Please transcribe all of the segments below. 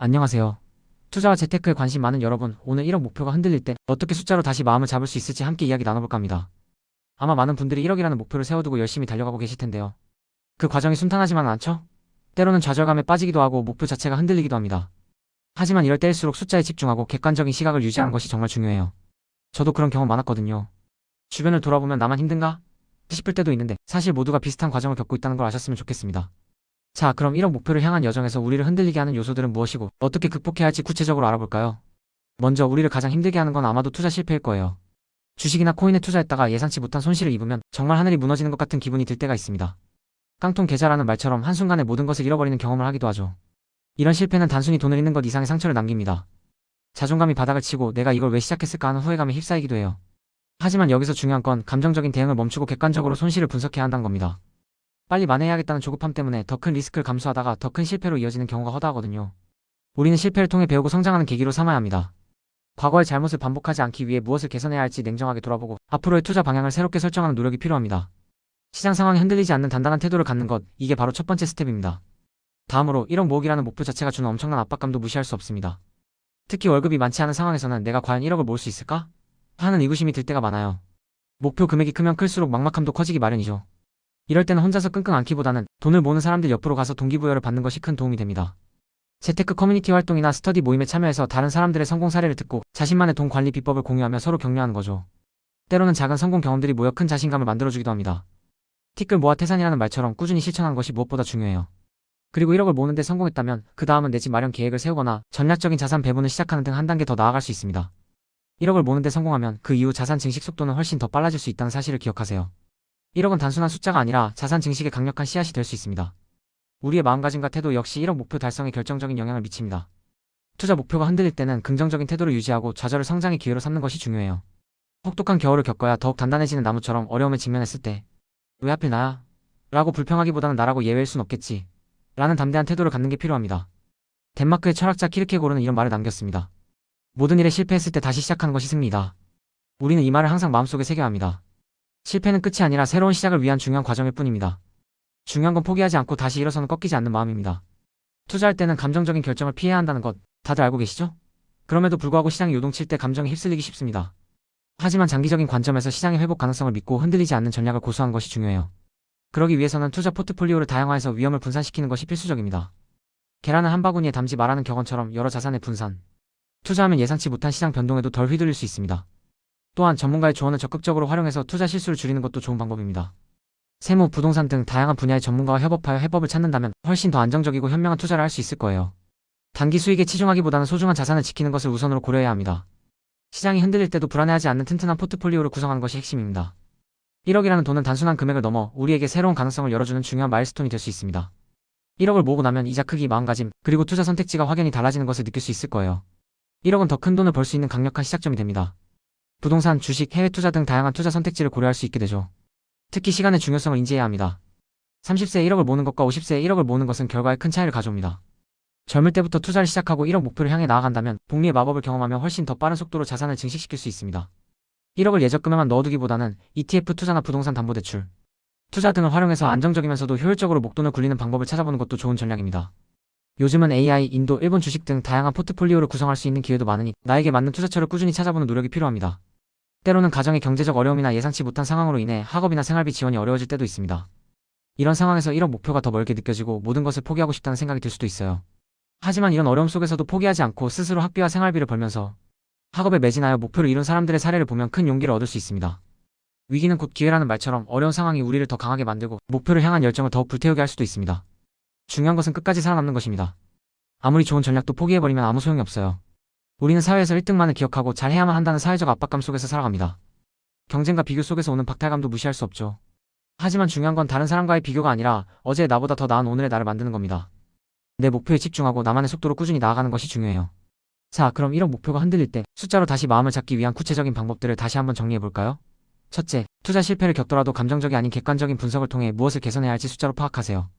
안녕하세요. 투자와 재테크에 관심 많은 여러분, 오늘 1억 목표가 흔들릴 때 어떻게 숫자로 다시 마음을 잡을 수 있을지 함께 이야기 나눠볼까 합니다. 아마 많은 분들이 1억이라는 목표를 세워두고 열심히 달려가고 계실 텐데요. 그 과정이 순탄하지만은 않죠? 때로는 좌절감에 빠지기도 하고 목표 자체가 흔들리기도 합니다. 하지만 이럴 때일수록 숫자에 집중하고 객관적인 시각을 유지하는 것이 정말 중요해요. 저도 그런 경험 많았거든요. 주변을 돌아보면 나만 힘든가? 싶을 때도 있는데 사실 모두가 비슷한 과정을 겪고 있다는 걸 아셨으면 좋겠습니다. 자, 그럼 1억 목표를 향한 여정에서 우리를 흔들리게 하는 요소들은 무엇이고 어떻게 극복해야 할지 구체적으로 알아볼까요? 먼저 우리를 가장 힘들게 하는 건 아마도 투자 실패일 거예요. 주식이나 코인에 투자했다가 예상치 못한 손실을 입으면 정말 하늘이 무너지는 것 같은 기분이 들 때가 있습니다. 깡통 계좌라는 말처럼 한순간에 모든 것을 잃어버리는 경험을 하기도 하죠. 이런 실패는 단순히 돈을 잃는 것 이상의 상처를 남깁니다. 자존감이 바닥을 치고 내가 이걸 왜 시작했을까 하는 후회감에 휩싸이기도 해요. 하지만 여기서 중요한 건 감정적인 대응을 멈추고 객관적으로 손실을 분석해야 한다는 겁니다. 빨리 만회해야겠다는 조급함 때문에 더 큰 리스크를 감수하다가 더 큰 실패로 이어지는 경우가 허다하거든요. 우리는 실패를 통해 배우고 성장하는 계기로 삼아야 합니다. 과거의 잘못을 반복하지 않기 위해 무엇을 개선해야 할지 냉정하게 돌아보고 앞으로의 투자 방향을 새롭게 설정하는 노력이 필요합니다. 시장 상황에 흔들리지 않는 단단한 태도를 갖는 것, 이게 바로 첫 번째 스텝입니다. 다음으로 1억 모으기라는 목표 자체가 주는 엄청난 압박감도 무시할 수 없습니다. 특히 월급이 많지 않은 상황에서는 내가 과연 1억을 모을 수 있을까? 하는 의구심이 들 때가 많아요. 목표 금액이 크면 클수록 막막함도 커지기 마련이죠. 이럴 때는 혼자서 끙끙 앓기보다는 돈을 모으는 사람들 옆으로 가서 동기부여를 받는 것이 큰 도움이 됩니다. 재테크 커뮤니티 활동이나 스터디 모임에 참여해서 다른 사람들의 성공 사례를 듣고 자신만의 돈 관리 비법을 공유하며 서로 격려하는 거죠. 때로는 작은 성공 경험들이 모여 큰 자신감을 만들어주기도 합니다. 티끌 모아 태산이라는 말처럼 꾸준히 실천하는 것이 무엇보다 중요해요. 그리고 1억을 모으는데 성공했다면 그 다음은 내 집 마련 계획을 세우거나 전략적인 자산 배분을 시작하는 등 한 단계 더 나아갈 수 있습니다. 1억을 모으는데 성공하면 그 이후 자산 증식 속도는 훨씬 더 빨라질 수 있다는 사실을 기억하세요. 1억은 단순한 숫자가 아니라 자산 증식의 강력한 씨앗이 될 수 있습니다. 우리의 마음가짐과 태도 역시 1억 목표 달성에 결정적인 영향을 미칩니다. 투자 목표가 흔들릴 때는 긍정적인 태도를 유지하고 좌절을 성장의 기회로 삼는 것이 중요해요. 혹독한 겨울을 겪어야 더욱 단단해지는 나무처럼 어려움에 직면했을 때 왜 하필 나야? 라고 불평하기보다는 나라고 예외일 순 없겠지 라는 담대한 태도를 갖는 게 필요합니다. 덴마크의 철학자 키르케고르는 이런 말을 남겼습니다. 모든 일에 실패했을 때 다시 시작하는 것이 승리이다. 우리는 이 말을 항상 마음속에 새겨야 합니다. 실패는 끝이 아니라 새로운 시작을 위한 중요한 과정일 뿐입니다. 중요한 건 포기하지 않고 다시 일어서는 꺾이지 않는 마음입니다. 투자할 때는 감정적인 결정을 피해야 한다는 것 다들 알고 계시죠? 그럼에도 불구하고 시장이 요동칠 때 감정에 휩쓸리기 쉽습니다. 하지만 장기적인 관점에서 시장의 회복 가능성을 믿고 흔들리지 않는 전략을 고수하는 것이 중요해요. 그러기 위해서는 투자 포트폴리오를 다양화해서 위험을 분산시키는 것이 필수적입니다. 계란을 한 바구니에 담지 말라는 격언처럼 여러 자산의 분산. 투자하면 예상치 못한 시장 변동에도 덜 휘둘릴 수 있습니다. 또한 전문가의 조언을 적극적으로 활용해서 투자 실수를 줄이는 것도 좋은 방법입니다. 세무, 부동산 등 다양한 분야의 전문가와 협업하여 해법을 찾는다면 훨씬 더 안정적이고 현명한 투자를 할 수 있을 거예요. 단기 수익에 치중하기보다는 소중한 자산을 지키는 것을 우선으로 고려해야 합니다. 시장이 흔들릴 때도 불안해하지 않는 튼튼한 포트폴리오를 구성하는 것이 핵심입니다. 1억이라는 돈은 단순한 금액을 넘어 우리에게 새로운 가능성을 열어주는 중요한 마일스톤이 될 수 있습니다. 1억을 모으고 나면 이자 크기, 마음가짐, 그리고 투자 선택지가 확연히 달라지는 것을 느낄 수 있을 거예요. 1억은 더 큰 돈을 벌 수 있는 강력한 시작점이 됩니다. 부동산, 주식, 해외 투자 등 다양한 투자 선택지를 고려할 수 있게 되죠. 특히 시간의 중요성을 인지해야 합니다. 30세에 1억을 모으는 것과 50세에 1억을 모으는 것은 결과에 큰 차이를 가져옵니다. 젊을 때부터 투자를 시작하고 1억 목표를 향해 나아간다면 복리의 마법을 경험하며 훨씬 더 빠른 속도로 자산을 증식시킬 수 있습니다. 1억을 예적금에만 넣어두기보다는 ETF 투자나 부동산 담보대출, 투자 등을 활용해서 안정적이면서도 효율적으로 목돈을 굴리는 방법을 찾아보는 것도 좋은 전략입니다. 요즘은 AI, 인도, 일본 주식 등 다양한 포트폴리오를 구성할 수 있는 기회도 많으니 나에게 맞는 투자처를 꾸준히 찾아보는 노력이 필요합니다. 때로는 가정의 경제적 어려움이나 예상치 못한 상황으로 인해 학업이나 생활비 지원이 어려워질 때도 있습니다. 이런 상황에서 1억 목표가 더 멀게 느껴지고 모든 것을 포기하고 싶다는 생각이 들 수도 있어요. 하지만 이런 어려움 속에서도 포기하지 않고 스스로 학비와 생활비를 벌면서 학업에 매진하여 목표를 이룬 사람들의 사례를 보면 큰 용기를 얻을 수 있습니다. 위기는 곧 기회라는 말처럼 어려운 상황이 우리를 더 강하게 만들고 목표를 향한 열정을 더욱 불태우게 할 수도 있습니다. 중요한 것은 끝까지 살아남는 것입니다. 아무리 좋은 전략도 포기해버리면 아무 소용이 없어요. 우리는 사회에서 1등만을 기억하고 잘해야만 한다는 사회적 압박감 속에서 살아갑니다. 경쟁과 비교 속에서 오는 박탈감도 무시할 수 없죠. 하지만 중요한 건 다른 사람과의 비교가 아니라 어제의 나보다 더 나은 오늘의 나를 만드는 겁니다. 내 목표에 집중하고 나만의 속도로 꾸준히 나아가는 것이 중요해요. 자, 그럼 1억 목표가 흔들릴 때 숫자로 다시 마음을 잡기 위한 구체적인 방법들을 다시 한번 정리해볼까요? 첫째, 투자 실패를 겪더라도 감정적이 아닌 객관적인 분석을 통해 무엇을 개선해야 할지 숫자로 파악하세요.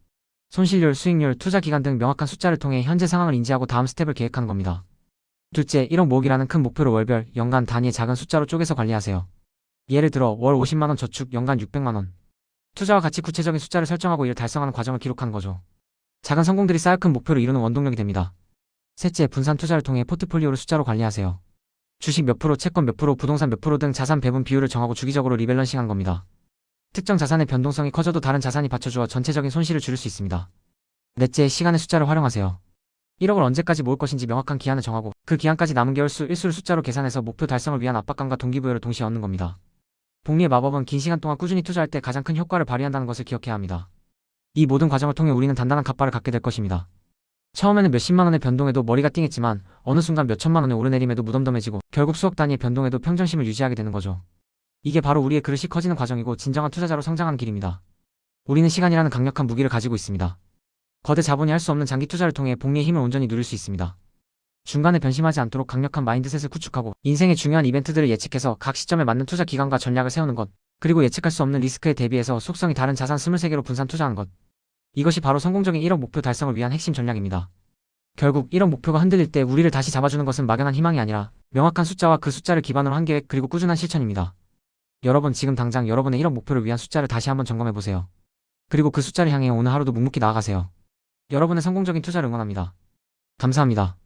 손실률, 수익률, 투자 기간 등 명확한 숫자를 통해 현재 상황을 인지하고 다음 스텝을 계획하는 겁니다. 둘째, 1억 모으기라는 큰 목표를 월별, 연간 단위의 작은 숫자로 쪼개서 관리하세요. 예를 들어 월 50만원 저축, 연간 600만원. 투자와 같이 구체적인 숫자를 설정하고 이를 달성하는 과정을 기록하는 거죠. 작은 성공들이 쌓여 큰 목표를 이루는 원동력이 됩니다. 셋째, 분산 투자를 통해 포트폴리오를 숫자로 관리하세요. 주식 몇 프로, 채권 몇 프로, 부동산 몇 프로 등 자산 배분 비율을 정하고 주기적으로 리밸런싱한 겁니다. 특정 자산의 변동성이 커져도 다른 자산이 받쳐주어 전체적인 손실을 줄일 수 있습니다. 넷째, 시간의 숫자를 활용하세요. 1억을 언제까지 모을 것인지 명확한 기한을 정하고 그 기한까지 남은 개월 수, 일수를 숫자로 계산해서 목표 달성을 위한 압박감과 동기부여를 동시에 얻는 겁니다. 복리의 마법은 긴 시간 동안 꾸준히 투자할 때 가장 큰 효과를 발휘한다는 것을 기억해야 합니다. 이 모든 과정을 통해 우리는 단단한 갓바를 갖게 될 것입니다. 처음에는 몇십만 원의 변동에도 머리가 띵했지만 어느 순간 몇천만 원의 오르내림에도 무덤덤해지고 결국 수억 단위의 변동에도 평정심을 유지하게 되는 거죠. 이게 바로 우리의 그릇이 커지는 과정이고 진정한 투자자로 성장하는 길입니다. 우리는 시간이라는 강력한 무기를 가지고 있습니다. 거대 자본이 할 수 없는 장기 투자를 통해 복리의 힘을 온전히 누릴 수 있습니다. 중간에 변심하지 않도록 강력한 마인드셋을 구축하고 인생의 중요한 이벤트들을 예측해서 각 시점에 맞는 투자 기간과 전략을 세우는 것, 그리고 예측할 수 없는 리스크에 대비해서 속성이 다른 자산 23개로 분산 투자하는 것. 이것이 바로 성공적인 1억 목표 달성을 위한 핵심 전략입니다. 결국 1억 목표가 흔들릴 때 우리를 다시 잡아주는 것은 막연한 희망이 아니라 명확한 숫자와 그 숫자를 기반으로 한 계획 그리고 꾸준한 실천입니다. 여러분, 지금 당장 여러분의 1억 목표를 위한 숫자를 다시 한번 점검해보세요. 그리고 그 숫자를 향해 오늘 하루도 묵묵히 나아가세요. 여러분의 성공적인 투자를 응원합니다. 감사합니다.